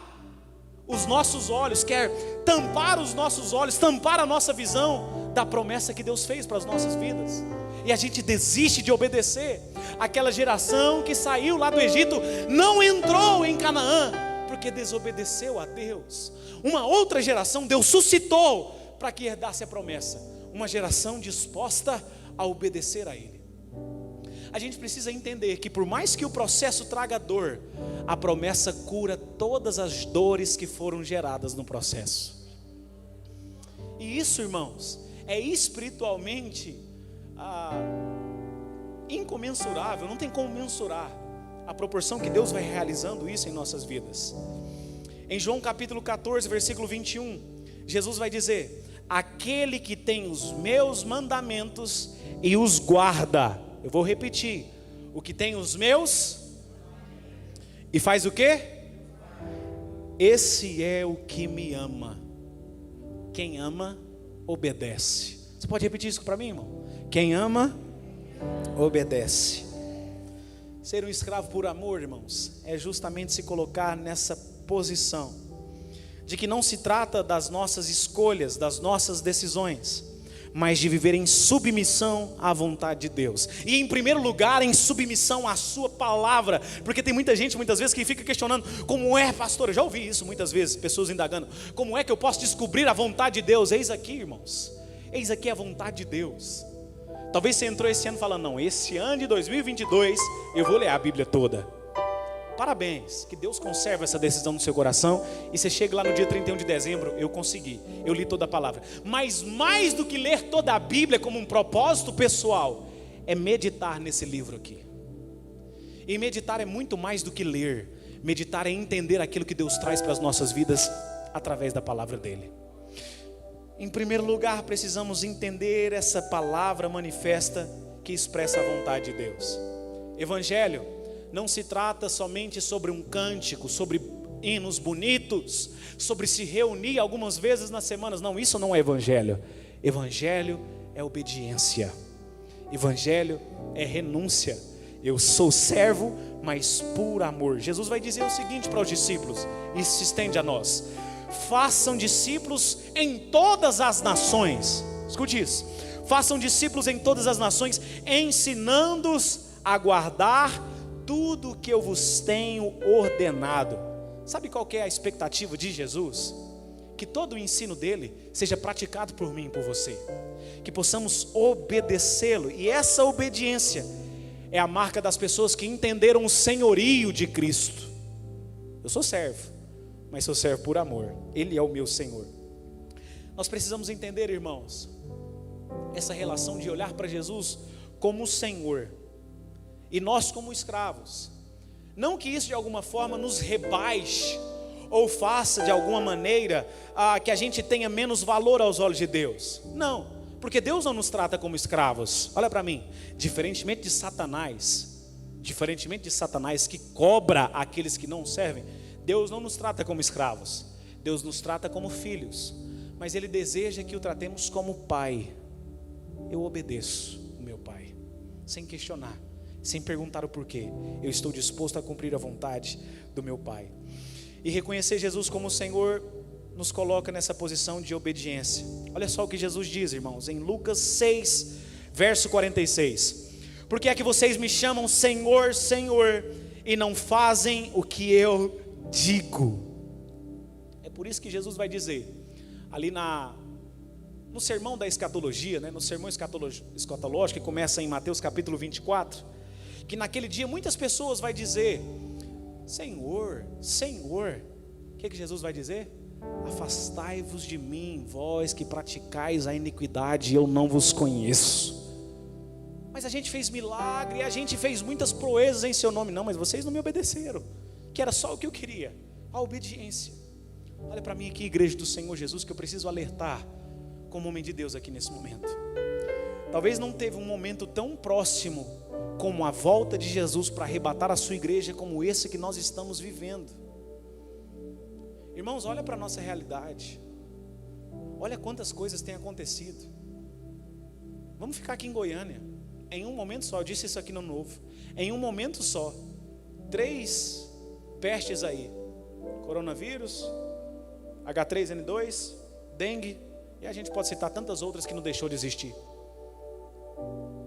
os nossos olhos, quer tampar os nossos olhos, tampar a nossa visão da promessa que Deus fez para as nossas vidas. E a gente desiste de obedecer. Aquela geração que saiu lá do Egito não entrou em Canaã, porque desobedeceu a Deus. Uma outra geração Deus suscitou para que herdasse a promessa, uma geração disposta a obedecer a Ele. A gente precisa entender que por mais que o processo traga dor, a promessa cura todas as dores que foram geradas no processo. E isso, irmãos, é espiritualmente incomensurável, não tem como mensurar a proporção que Deus vai realizando isso em nossas vidas. Em João capítulo 14, versículo 21, Jesus vai dizer: aquele que tem os meus mandamentos e os guarda. Eu vou repetir: o que tem os meus E faz o quê? Esse é o que me ama. Quem ama, obedece. Você pode repetir isso para mim, irmão? Quem ama, obedece. Ser um escravo por amor, irmãos, é justamente se colocar nessa posição de que não se trata das nossas escolhas, das nossas decisões, mas de viver em submissão à vontade de Deus. E em primeiro lugar, em submissão à sua palavra. Porque tem muita gente, muitas vezes, que fica questionando: como é, pastor? Eu já ouvi isso muitas vezes, pessoas indagando: como é que eu posso descobrir a vontade de Deus? Eis aqui, irmãos, eis aqui a vontade de Deus. Talvez você entrou esse ano falando: não, esse ano de 2022 eu vou ler a Bíblia toda. Parabéns, que Deus conserve essa decisão no seu coração. E você chega lá no dia 31 de dezembro: eu consegui, eu li toda a palavra. Mas mais do que ler toda a Bíblia como um propósito pessoal, é meditar nesse livro aqui. E meditar é muito mais do que ler. Meditar é entender aquilo que Deus traz para as nossas vidas através da palavra dele. Em primeiro lugar, precisamos entender essa palavra manifesta que expressa a vontade de Deus. Evangelho não se trata somente sobre um cântico, sobre hinos bonitos, sobre se reunir algumas vezes nas semanas. Não, isso não é evangelho. Evangelho é obediência. Evangelho é renúncia. Eu sou servo, mas por amor. Jesus vai dizer o seguinte para os discípulos, e se estende a nós: façam discípulos em todas as nações. Escute isso: façam discípulos em todas as nações, ensinando-os a guardar tudo o que eu vos tenho ordenado. Sabe qual que é a expectativa de Jesus? Que todo o ensino dele seja praticado por mim e por você, que possamos obedecê-lo. E essa obediência é a marca das pessoas que entenderam o senhorio de Cristo. Eu sou servo, mas sou servo por amor. Ele é o meu Senhor. Nós precisamos entender, irmãos, essa relação de olhar para Jesus como o Senhor e nós como escravos. Não que isso de alguma forma nos rebaixe ou faça de alguma maneira que a gente tenha menos valor aos olhos de Deus. Não, porque Deus não nos trata como escravos. Olha para mim, diferentemente de Satanás que cobra aqueles que não servem, Deus não nos trata como escravos. Deus nos trata como filhos, mas Ele deseja que o tratemos como pai. Eu obedeço o meu pai, sem questionar, sem perguntar o porquê. Eu estou disposto a cumprir a vontade do meu pai. E reconhecer Jesus como Senhor nos coloca nessa posição de obediência. Olha só o que Jesus diz, irmãos, em Lucas 6, verso 46. Por que é que vocês me chamam Senhor, Senhor, e não fazem o que eu digo? É por isso que Jesus vai dizer, ali no sermão da escatologia, no sermão escatológico, que começa em Mateus capítulo 24, que naquele dia muitas pessoas vão dizer: Senhor, Senhor. O que Jesus vai dizer? Afastai-vos de mim, vós que praticais a iniquidade, eu não vos conheço. Mas a gente fez milagre, a gente fez muitas proezas em seu nome. Não, mas vocês não me obedeceram, que era só o que eu queria, a obediência. Olha para mim aqui, igreja do Senhor Jesus, que eu preciso alertar como homem de Deus aqui nesse momento. Talvez não teve um momento tão próximo como a volta de Jesus para arrebatar a sua igreja como esse que nós estamos vivendo. Irmãos, olha para a nossa realidade. Olha quantas coisas têm acontecido. Vamos ficar aqui em Goiânia. Em um momento só, eu disse isso aqui no Novo, em um momento só, 3 pestes aí: coronavírus, H3N2, dengue, e a gente pode citar tantas outras que não deixou de existir.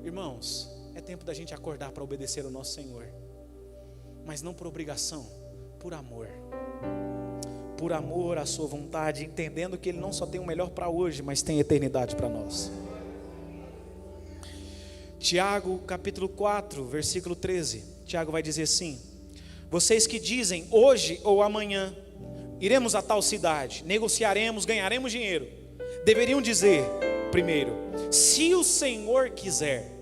Irmãos, é tempo da gente acordar para obedecer ao nosso Senhor, mas não por obrigação, por amor. Por amor à sua vontade, entendendo que Ele não só tem o melhor para hoje, mas tem eternidade para nós. Tiago capítulo 4, versículo 13. Tiago vai dizer assim: vocês que dizem hoje ou amanhã iremos a tal cidade, negociaremos, ganharemos dinheiro, deveriam dizer primeiro, se o Senhor quiser.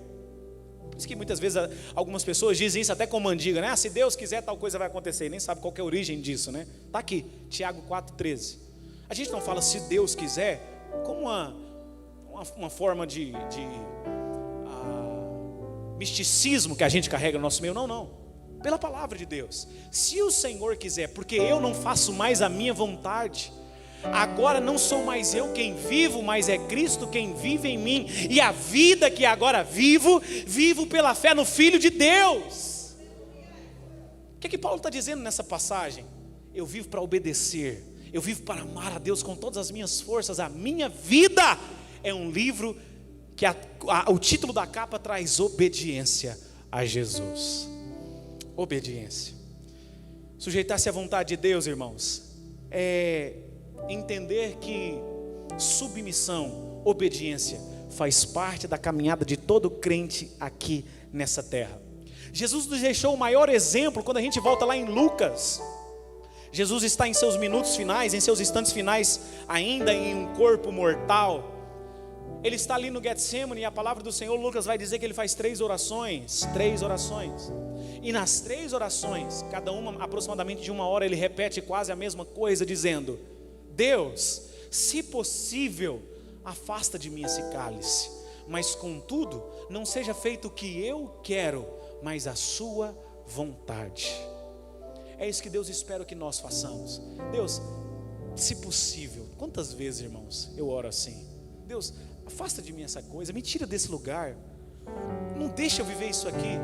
Por isso que muitas vezes algumas pessoas dizem isso até com mandiga, se Deus quiser tal coisa vai acontecer, e nem sabe qual que é a origem disso, Está aqui, Tiago 4,13. A gente não fala se Deus quiser como uma forma de misticismo que a gente carrega no nosso meio, não. Pela palavra de Deus. Se o Senhor quiser, porque eu não faço mais a minha vontade, agora não sou mais eu quem vivo, mas é Cristo quem vive em mim, e a vida que agora vivo pela fé no Filho de Deus. O que Paulo está dizendo nessa passagem? Eu vivo para obedecer, eu vivo para amar a Deus com todas as minhas forças. A minha vida é um livro que o título da capa traz obediência a Jesus. Obediência. Sujeitar-se à vontade de Deus, irmãos, é entender que submissão, obediência faz parte da caminhada de todo crente aqui nessa terra. Jesus nos deixou o maior exemplo quando a gente volta lá em Lucas. Jesus está em seus minutos finais, em seus instantes finais, ainda em um corpo mortal. Ele está ali no Getsemane, e a palavra do Senhor, Lucas vai dizer que ele faz 3 orações. E nas 3 orações, cada uma aproximadamente de 1 hora, ele repete quase a mesma coisa, dizendo: Deus, se possível, afasta de mim esse cálice, mas contudo, não seja feito o que eu quero, mas a sua vontade. É isso que Deus espera que nós façamos. Deus, se possível, quantas vezes, irmãos, eu oro assim: Deus, afasta de mim essa coisa, me tira desse lugar, não deixa eu viver isso aqui,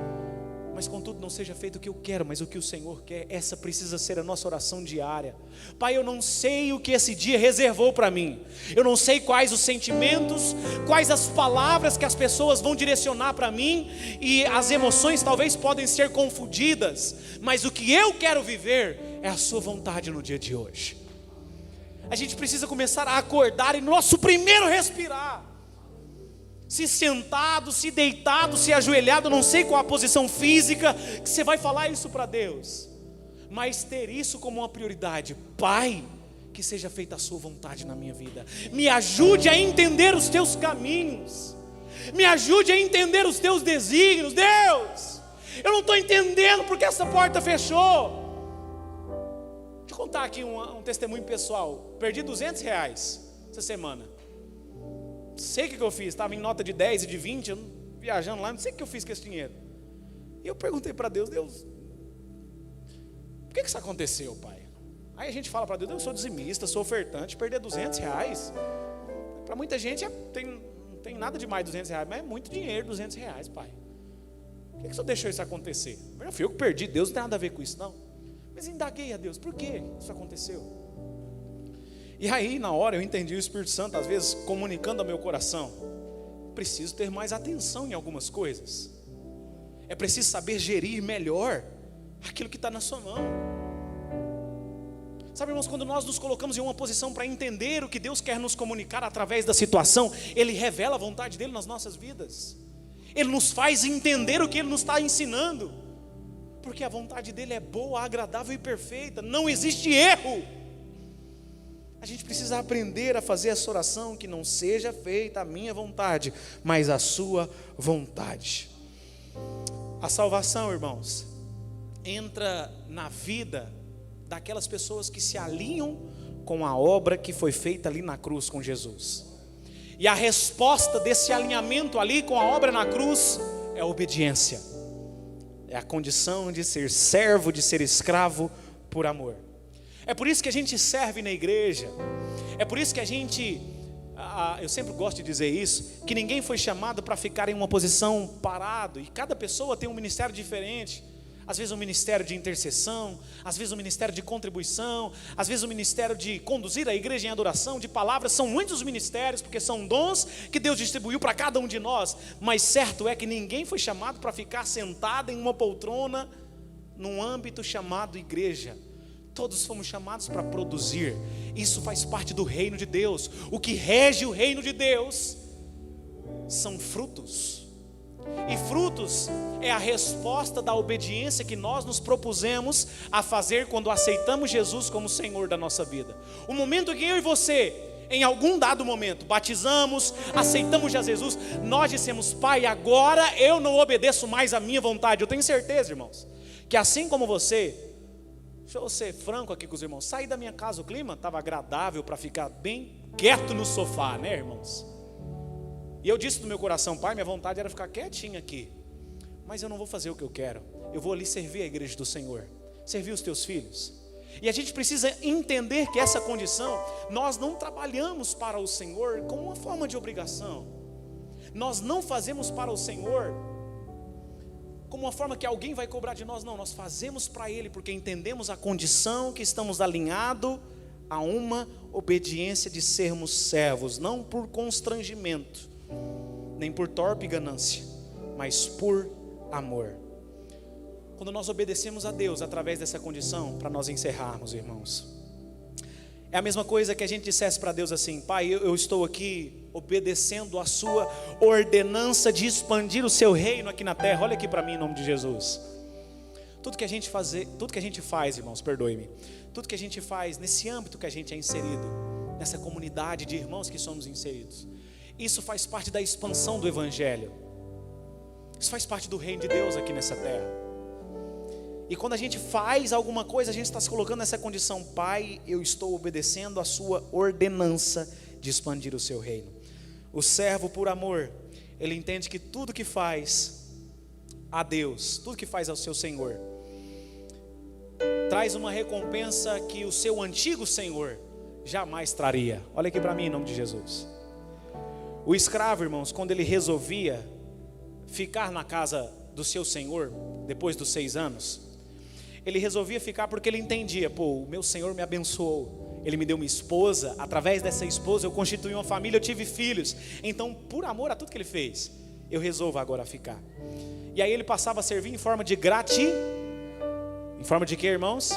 mas contudo não seja feito o que eu quero, mas o que o Senhor quer. Essa precisa ser a nossa oração diária. Pai, eu não sei o que esse dia reservou para mim, eu não sei quais os sentimentos, quais as palavras que as pessoas vão direcionar para mim, e as emoções talvez podem ser confundidas, mas o que eu quero viver é a sua vontade no dia de hoje. A gente precisa começar a acordar e no nosso primeiro respirar, se sentado, se deitado, se ajoelhado, não sei qual a posição física que você vai falar isso para Deus, mas ter isso como uma prioridade. Pai, que seja feita a sua vontade na minha vida, me ajude a entender os teus caminhos, me ajude a entender os teus desígnios. Deus, eu não estou entendendo porque essa porta fechou. Deixa eu contar aqui um testemunho pessoal. Perdi R$200 essa semana. Sei o que eu fiz, estava em nota de 10 e de 20, eu viajando lá, não sei o que eu fiz com esse dinheiro. E eu perguntei para Deus: Deus, por que isso aconteceu, Pai? Aí a gente fala para Deus: eu sou dizimista, sou ofertante, perder R$200, para muita gente não tem nada de mais R$200, mas é muito dinheiro, R$200, Pai. Por que o Senhor deixou isso acontecer? Eu fui eu que perdi, Deus não tem nada a ver com isso não. Mas indaguei a Deus: por que isso aconteceu? E aí na hora eu entendi o Espírito Santo às vezes comunicando ao meu coração: preciso ter mais atenção em algumas coisas, é preciso saber gerir melhor aquilo que está na sua mão. Sabe, irmãos, quando nós nos colocamos em uma posição para entender o que Deus quer nos comunicar através da situação, Ele revela a vontade dEle nas nossas vidas, Ele nos faz entender o que Ele nos está ensinando, porque a vontade dEle é boa, agradável e perfeita, não existe erro. A gente precisa aprender a fazer essa oração: que não seja feita a minha vontade, mas a sua vontade. A salvação, irmãos, entra na vida daquelas pessoas que se alinham com a obra que foi feita ali na cruz com Jesus. E a resposta desse alinhamento ali com a obra na cruz é a obediência. É a condição de ser servo, de ser escravo por amor. É por isso que a gente serve na igreja. É por isso que a gente, eu sempre gosto de dizer isso, que ninguém foi chamado para ficar em uma posição parado. E cada pessoa tem um ministério diferente. Às vezes um ministério de intercessão, às vezes um ministério de contribuição, às vezes um ministério de conduzir a igreja em adoração, de palavras. São muitos ministérios, porque são dons que Deus distribuiu para cada um de nós. Mas certo é que ninguém foi chamado para ficar sentado em uma poltrona num âmbito chamado igreja. Todos fomos chamados para produzir. Isso faz parte do reino de Deus. O que rege o reino de Deus são frutos. E frutos é a resposta da obediência que nós nos propusemos a fazer quando aceitamos Jesus como Senhor da nossa vida. O momento em que eu e você, em algum dado momento, batizamos, aceitamos Jesus, nós dissemos: Pai, agora eu não obedeço mais à minha vontade. Eu tenho certeza, irmãos, que assim como você, deixa eu ser franco aqui com os irmãos, saí da minha casa, o clima estava agradável para ficar bem quieto no sofá, né, irmãos? E eu disse no meu coração: Pai, minha vontade era ficar quietinho aqui, mas eu não vou fazer o que eu quero, eu vou ali servir a igreja do Senhor, servir os teus filhos. E a gente precisa entender que essa condição, nós não trabalhamos para o Senhor como uma forma de obrigação. Nós não fazemos para o Senhor como uma forma que alguém vai cobrar de nós. Não, nós fazemos para Ele porque entendemos a condição que estamos alinhados a uma obediência de sermos servos, não por constrangimento, nem por torpe ganância, mas por amor. Quando nós obedecemos a Deus através dessa condição, para nós encerrarmos, irmãos, é a mesma coisa que a gente dissesse para Deus assim: Pai, eu estou aqui obedecendo a sua ordenança de expandir o seu reino aqui na terra. Olha aqui para mim em nome de Jesus. Tudo que a gente faz, irmãos, perdoe-me, tudo que a gente faz nesse âmbito que a gente é inserido, nessa comunidade de irmãos que somos inseridos, isso faz parte da expansão do Evangelho. Isso faz parte do reino de Deus aqui nessa terra. E quando a gente faz alguma coisa, a gente está se colocando nessa condição: Pai, eu estou obedecendo a sua ordenança de expandir o seu reino. O servo por amor, ele entende que tudo que faz a Deus, tudo que faz ao seu Senhor, traz uma recompensa que o seu antigo Senhor jamais traria. Olha aqui para mim em nome de Jesus. O escravo, irmãos, quando ele resolvia ficar na casa do seu Senhor, depois dos 6 anos, ele resolvia ficar porque ele entendia: pô, o meu Senhor me abençoou, Ele me deu uma esposa, através dessa esposa eu constituí uma família, eu tive filhos, então por amor a tudo que Ele fez, eu resolvo agora ficar. E aí ele passava a servir em forma de em forma de quê, irmãos?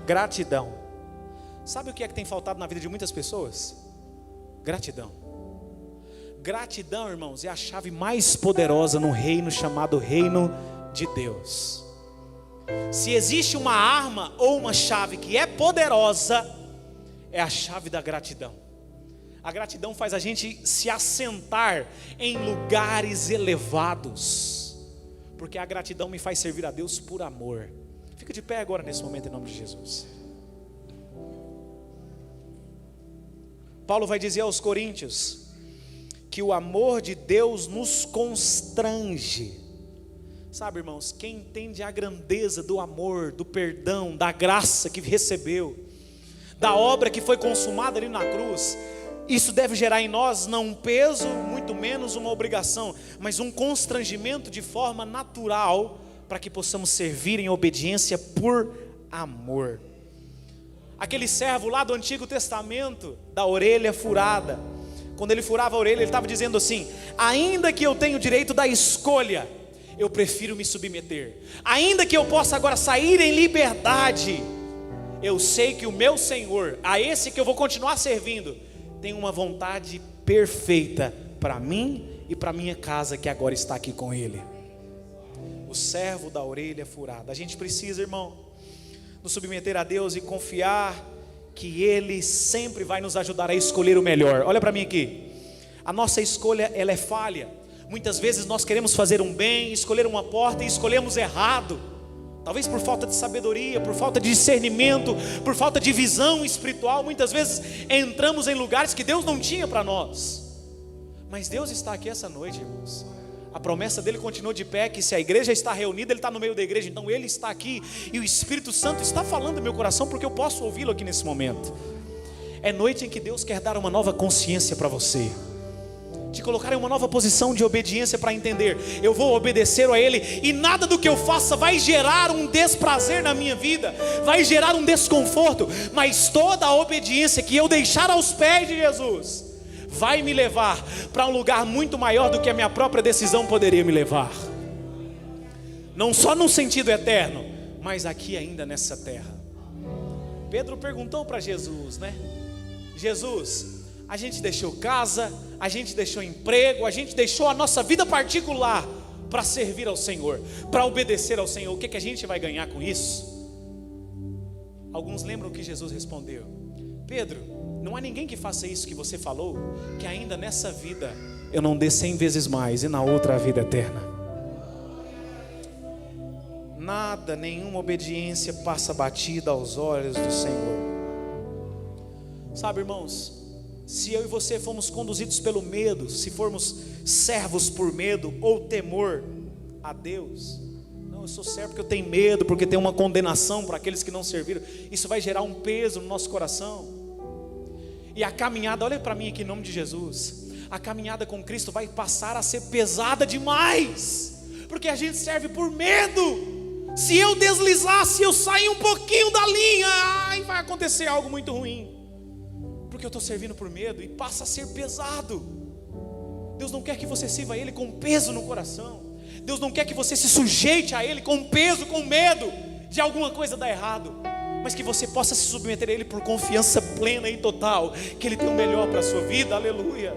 Gratidão. Sabe o que é que tem faltado na vida de muitas pessoas? Gratidão. Gratidão, irmãos, é a chave mais poderosa no reino chamado reino de Deus. Se existe uma arma ou uma chave que é poderosa, é a chave da gratidão. A gratidão faz a gente se assentar em lugares elevados, porque a gratidão me faz servir a Deus por amor. Fica de pé agora nesse momento em nome de Jesus. Paulo vai dizer aos Coríntios que o amor de Deus nos constrange. Sabe, irmãos, quem entende a grandeza do amor, do perdão, da graça que recebeu, da obra que foi consumada ali na cruz, isso deve gerar em nós não um peso, muito menos uma obrigação, mas um constrangimento de forma natural, para que possamos servir em obediência por amor. Aquele servo lá do Antigo Testamento, da orelha furada, quando ele furava a orelha, ele estava dizendo assim: ainda que eu tenha o direito da escolha, eu prefiro me submeter. Ainda que eu possa agora sair em liberdade, eu sei que o meu Senhor, a esse que eu vou continuar servindo, tem uma vontade perfeita para mim e para minha casa, que agora está aqui com Ele. O servo da orelha furada. A gente precisa, irmão, nos submeter a Deus e confiar que Ele sempre vai nos ajudar a escolher o melhor. Olha para mim aqui. A nossa escolha, ela é falha. Muitas vezes nós queremos fazer um bem, escolher uma porta e escolhemos errado. Talvez por falta de sabedoria, por falta de discernimento, por falta de visão espiritual. Muitas vezes entramos em lugares que Deus não tinha para nós. Mas Deus está aqui essa noite, irmãos. A promessa dele continua de pé, que se a igreja está reunida, Ele está no meio da igreja. Então Ele está aqui e o Espírito Santo está falando no meu coração, porque eu posso ouvi-lo aqui nesse momento. É noite em que Deus quer dar uma nova consciência para você, te colocar em uma nova posição de obediência, para entender: eu vou obedecer a Ele, e nada do que eu faça vai gerar um desprazer na minha vida, vai gerar um desconforto, mas toda a obediência que eu deixar aos pés de Jesus vai me levar para um lugar muito maior do que a minha própria decisão poderia me levar. Não só num sentido eterno, mas aqui ainda nessa terra. Pedro perguntou para Jesus, né? Jesus, a gente deixou casa, a gente deixou emprego, a gente deixou a nossa vida particular para servir ao Senhor, para obedecer ao Senhor. O que a gente vai ganhar com isso? Alguns lembram que Jesus respondeu: Pedro, não há ninguém que faça isso que você falou, que ainda nessa vida eu não dê 100 vezes mais, e na outra a vida eterna. Nada, nenhuma obediência passa batida aos olhos do Senhor. Sabe, irmãos, se eu e você fomos conduzidos pelo medo, se formos servos por medo ou temor a Deus, não, eu sou servo porque eu tenho medo, porque tem uma condenação para aqueles que não serviram. Isso vai gerar um peso no nosso coração. E a caminhada, olha para mim aqui em nome de Jesus, a caminhada com Cristo vai passar a ser pesada demais, porque a gente serve por medo. Se eu deslizar, se eu sair um pouquinho da linha, vai acontecer algo muito ruim, porque eu estou servindo por medo, e passa a ser pesado. Deus não quer que você sirva a Ele com peso no coração. Deus não quer que você se sujeite a Ele com peso, com medo de alguma coisa dar errado, mas que você possa se submeter a Ele por confiança plena e total, que Ele tem o melhor para a sua vida. Aleluia.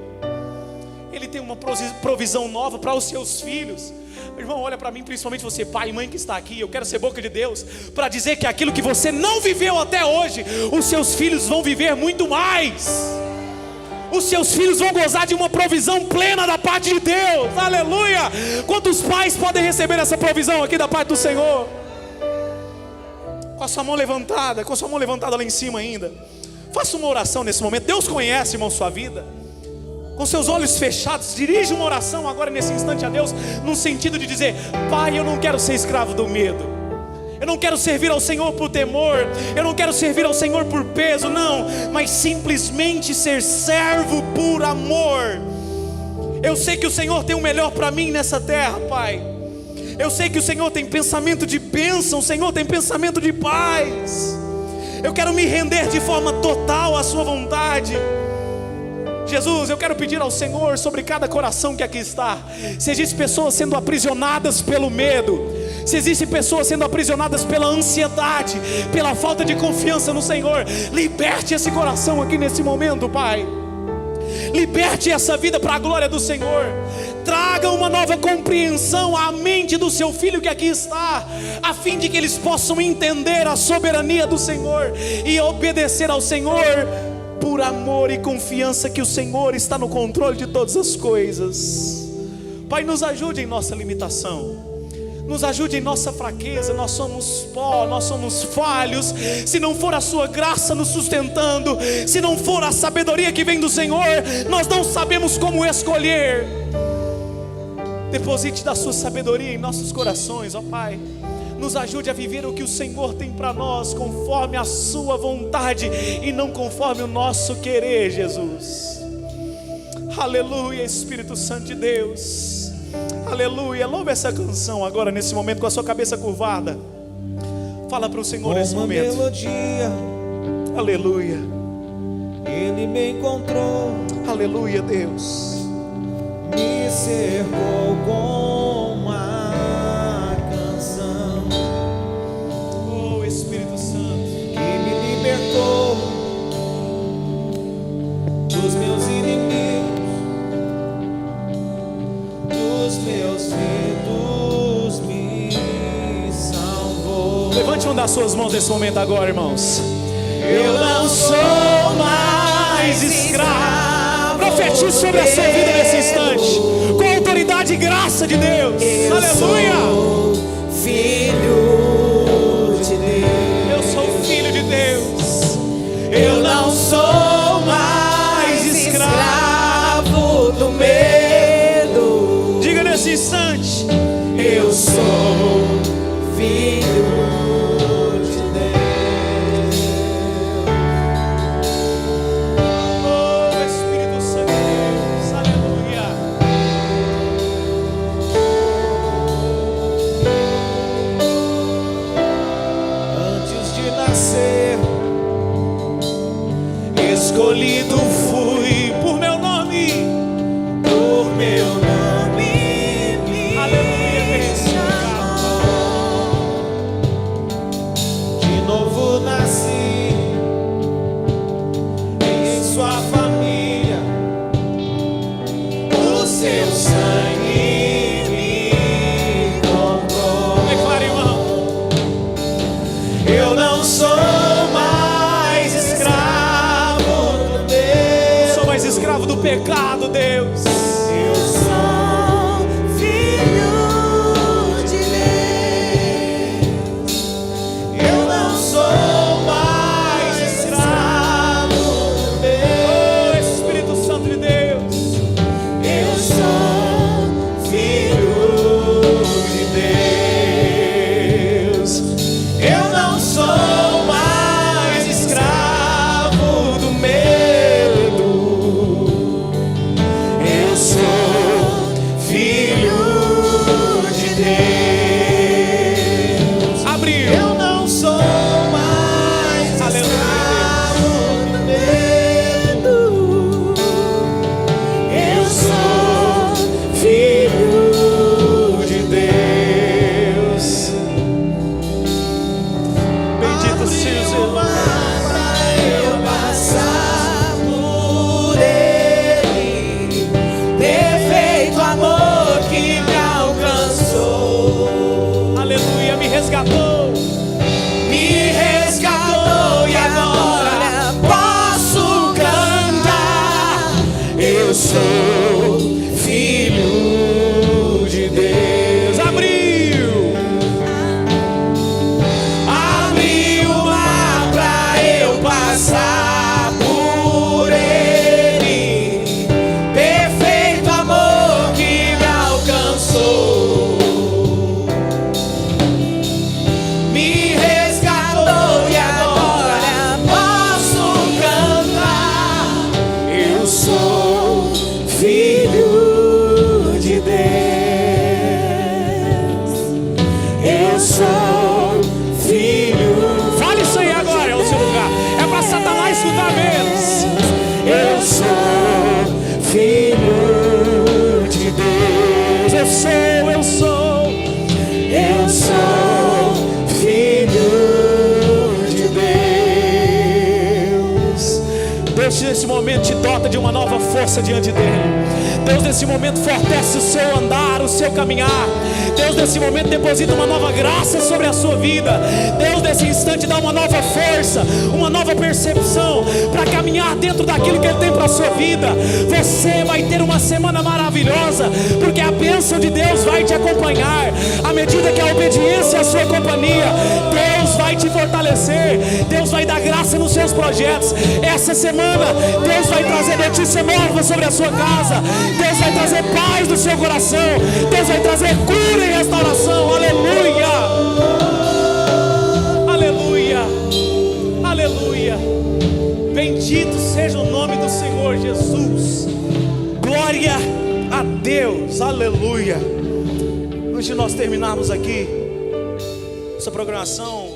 Ele tem uma provisão nova para os seus filhos. Irmão, olha para mim, principalmente você, pai e mãe que está aqui. Eu quero ser boca de Deus para dizer que aquilo que você não viveu até hoje, os seus filhos vão viver muito mais. Os seus filhos vão gozar de uma provisão plena da parte de Deus. Aleluia. Quantos pais podem receber essa provisão aqui da parte do Senhor? Com a sua mão levantada, com a sua mão levantada lá em cima ainda, faça uma oração nesse momento. Deus conhece, irmão, sua vida. Com seus olhos fechados, dirija uma oração agora nesse instante a Deus, no sentido de dizer: Pai, eu não quero ser escravo do medo. Eu não quero servir ao Senhor por temor. Eu não quero servir ao Senhor por peso, não, mas simplesmente ser servo por amor. Eu sei que o Senhor tem o melhor para mim nessa terra, Pai. Eu sei que o Senhor tem pensamento de bênção, o Senhor tem pensamento de paz. Eu quero me render de forma total à sua vontade. Jesus, eu quero pedir ao Senhor sobre cada coração que aqui está. Se existem pessoas sendo aprisionadas pelo medo, se existem pessoas sendo aprisionadas pela ansiedade, pela falta de confiança no Senhor, liberte esse coração aqui nesse momento, Pai. Liberte essa vida para a glória do Senhor. Traga uma nova compreensão à mente do seu filho que aqui está, a fim de que eles possam entender a soberania do Senhor e obedecer ao Senhor por amor e confiança que o Senhor está no controle de todas as coisas. Pai, nos ajude em nossa limitação, nos ajude em nossa fraqueza. Nós somos pó, nós somos falhos. Se não for a sua graça nos sustentando, se não for a sabedoria que vem do Senhor, nós não sabemos como escolher. Deposite da sua sabedoria em nossos corações, ó Pai. Nos ajude a viver o que o Senhor tem para nós, conforme a sua vontade e não conforme o nosso querer, Jesus. Aleluia, Espírito Santo de Deus. Aleluia. Louva essa canção agora nesse momento com a sua cabeça curvada. Fala para o Senhor nesse momento. Uma melodia, aleluia. Ele me encontrou. Aleluia, Deus. Me cercou com uma canção, oh Espírito Santo, que me libertou dos meus inimigos, dos meus medos, me salvou. Levante uma das suas mãos nesse momento agora, irmãos. Eu não sou mais escravo. Profetize sobre a sua vida nesse instante, com a autoridade e graça de Deus. Eu Aleluia. sou filho de Deus. Eu sou filho de Deus. Eu não sou mais escravo do medo. Diga nesse instante: eu sou filho de Deus. oh Espírito Santo de Deus, aleluia. Antes de nascer, escolhido fui Por meu nome, por meu nome, me aleluia, chamou. De novo nasci em sua família. O seu sangue me comprou. declara, irmão. Eu não sou mais escravo do Não medo. sou mais escravo do pecado, Deus. Eu sou filho de Deus. Eu não sou mais escravo do Oh medo. Espírito Santo de Deus. Eu sou filho de Deus. sou filho de Deus. Abriu o mar pra eu passar por ele. Perfeito amor que me alcançou. Me resgatou e agora posso cantar. Eu sou filho de Deus. Eu sou filho. Fale isso aí agora, é o seu lugar. É para Satanás escutar menos. Eu sou filho de Deus. Eu sou filho de Deus. Deus nesse momento te dota de uma nova força diante dele. Deus nesse momento fortalece o seu andar, o seu caminhar. Deus nesse momento deposita uma nova graça sobre a sua vida. Deus nesse instante dá uma nova força, uma nova percepção para caminhar dentro daquilo que Ele tem para a sua vida. Você vai ter uma semana maravilhosa, porque a bênção de Deus vai te acompanhar. À medida que a obediência é a sua companhia, Deus vai te fortalecer. Deus vai dar graça nos seus projetos. Essa semana Deus vai trazer notícia nova sobre a sua casa. Deus vai trazer paz no seu coração. Deus vai trazer cura e restauração. Aleluia, aleluia, aleluia. Bendito seja o nome do Senhor Jesus. Glória a Deus, aleluia. Antes de nós terminarmos aqui essa programação,